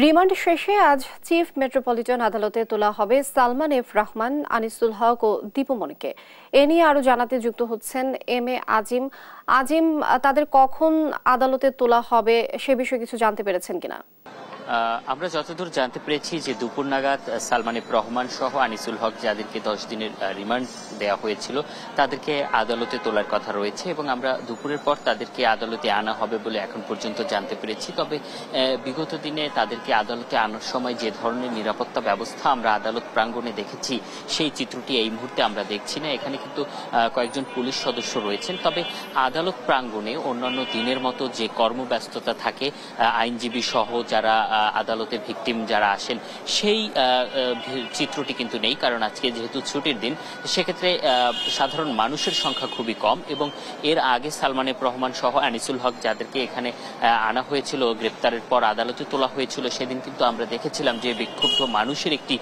Remand শেষে আজ chief metropolitan আদালতে তোলা হবে সালমান এফ রহমান, আনিসুল হক ও দীপুমণিকে। এ নিয়ে আরো জানাতে যুক্ত হচ্ছেন এম এ আজিম। আজিম, তাদের কখন আদালতে তোলা হবে সে বিষয়ে কিছু জানতে পেরেছেন কিনা? আমরা যতদূর জানতে পেরেছি যে দুপুর নাগাদ সালমান এফ রহমান সহ আনিসুল হক, যাদেরকে 10 দিনের রিমান্ড দেওয়া হয়েছিল, তাদেরকে আদালতে তোলার কথা রয়েছে এবং আমরা দুপুরের পর তাদেরকে আদালতে আনা হবে বলে এখন পর্যন্ত জানতে পেরেছি। তবে বিগত দিনে তাদেরকে আদালতে আনার সময় যে ধরনের নিরাপত্তা ব্যবস্থা আমরা আদালত প্রাঙ্গণে দেখেছি, সেই চিত্রটি এই মুহূর্তে আমরা দেখছি না। এখানে কিন্তু কয়েকজন পুলিশ সদস্য রয়েছেন। তবে আদালত প্রাঙ্গণে অন্যান্য দিনের মতো যে কর্মব্যস্ততা থাকে, আইনজীবী সহ যারা আদালতের ভিকটিম যারা আসেন, সেই চিত্রটি কিন্তু নেই। কারণ আজকে যেহেতু ছুটির দিন, সেক্ষেত্রে সাধারণ মানুষের সংখ্যা খুবই কম। এবং এর আগে সালমান এফ রহমান সহ আনিসুল হক, যাদেরকে এখানে আনা হয়েছিল, গ্রেপ্তারের পর আদালতে তোলা হয়েছিল, সেদিন কিন্তু আমরা দেখেছিলাম যে বিক্ষুব্ধ মানুষের একটি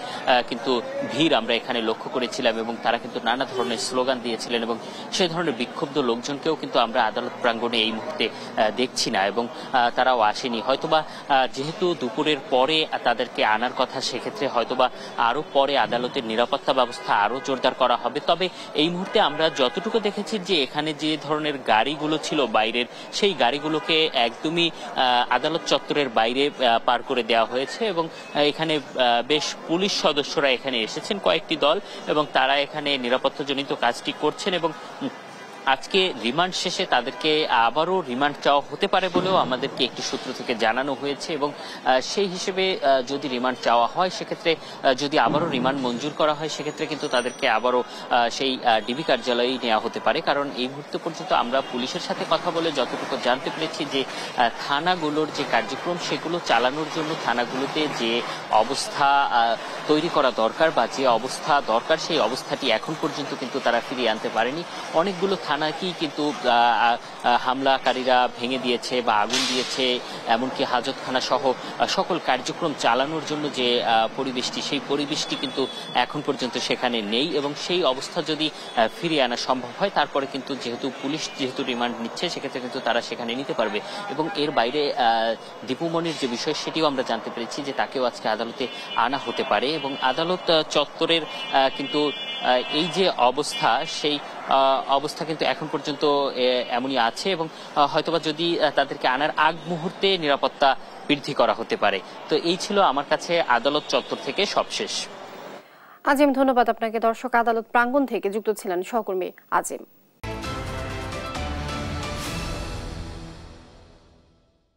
কিন্তু ভিড় আমরা এখানে লক্ষ্য করেছিলাম এবং তারা কিন্তু নানা ধরনের স্লোগান দিয়েছিলেন এবং সেই ধরনের বিক্ষুব্ধ লোকজনকেও কিন্তু আমরা আদালত প্রাঙ্গণে এই মুহূর্তে দেখছি না এবং তারাও আসেনি। হয়তোবা যেহেতু দুপুরের পরে তাদেরকে আনার কথা, সেক্ষেত্রে হয়তোবা আরো পরে আদালতের নিরাপত্তা ব্যবস্থা আরো জোরদার করা হবে। তবে এই মুহূর্তে আমরা যতটুকু দেখেছি যে এখানে যে ধরনের গাড়িগুলো ছিল বাইরের, সেই গাড়িগুলোকে একদমই আদালত চত্বরের বাইরে পার করে দেওয়া হয়েছে এবং এখানে বেশ পুলিশ সদস্যরা এখানে এসেছেন, কয়েকটি দল, এবং তারা এখানে নিরাপত্তাজনিত কাজটি করছেন এবং আজকে রিমান্ড শেষে তাদেরকে আবারও রিমান্ড চাওয়া হতে পারে বলেও আমাদেরকে একটি সূত্র থেকে জানানো হয়েছে এবং সেই হিসেবে যদি রিমান্ড চাওয়া হয়, সেক্ষেত্রে যদি আবারও রিমান্ড মঞ্জুর করা হয়, সেক্ষেত্রে কিন্তু তাদেরকে আবারও সেই ডিবি কার্যালয়েই নেওয়া হতে পারে। কারণ এই মুহূর্ত পর্যন্ত আমরা পুলিশের সাথে কথা বলে যতটুকু জানতে পেরেছি যে থানাগুলোর যে কার্যক্রম, সেগুলো চালানোর জন্য থানাগুলোতে যে অবস্থা তৈরি করা দরকার বা যে অবস্থা দরকার, সেই অবস্থাটি এখন পর্যন্ত কিন্তু তারা ফিরিয়ে আনতে পারেনি। অনেকগুলো থানাকেই কিন্তু হামলাকারীরা ভেঙে দিয়েছে বা আগুন দিয়েছে, এমনকি হাজতখানা সহ সকল কার্যক্রম চালানোর জন্য যে পরিবেশটি, সেই পরিবেশটি কিন্তু এখন পর্যন্ত সেখানে নেই এবং সেই অবস্থা যদি ফিরিয়ে আনা সম্ভব হয়, তারপরে কিন্তু পুলিশ যেহেতু রিমান্ড নিচ্ছে, সেক্ষেত্রে কিন্তু তারা সেখানে নিতে পারবে। এবং এর বাইরে দীপুমণির যে বিষয়, সেটিও আমরা জানতে পেরেছি যে তাকেও আজকে আদালতে আনা হতে পারে এবং আদালত চত্বরের কিন্তু এই যে অবস্থা, সেই অবস্থা কিন্তু এখন পর্যন্ত এমনই আছে এবং হয়তোবা যদি তাদেরকে আনার আগ মুহূর্তে নিরাপত্তা বৃদ্ধি করা হতে পারে। তো এই ছিল আমার কাছে আদালত চত্বর থেকে সবশেষ। আজিম, ধন্যবাদ আপনাকে। দর্শক, আদালত প্রাঙ্গণ থেকে যুক্ত ছিলেন সহকর্মী আজিম।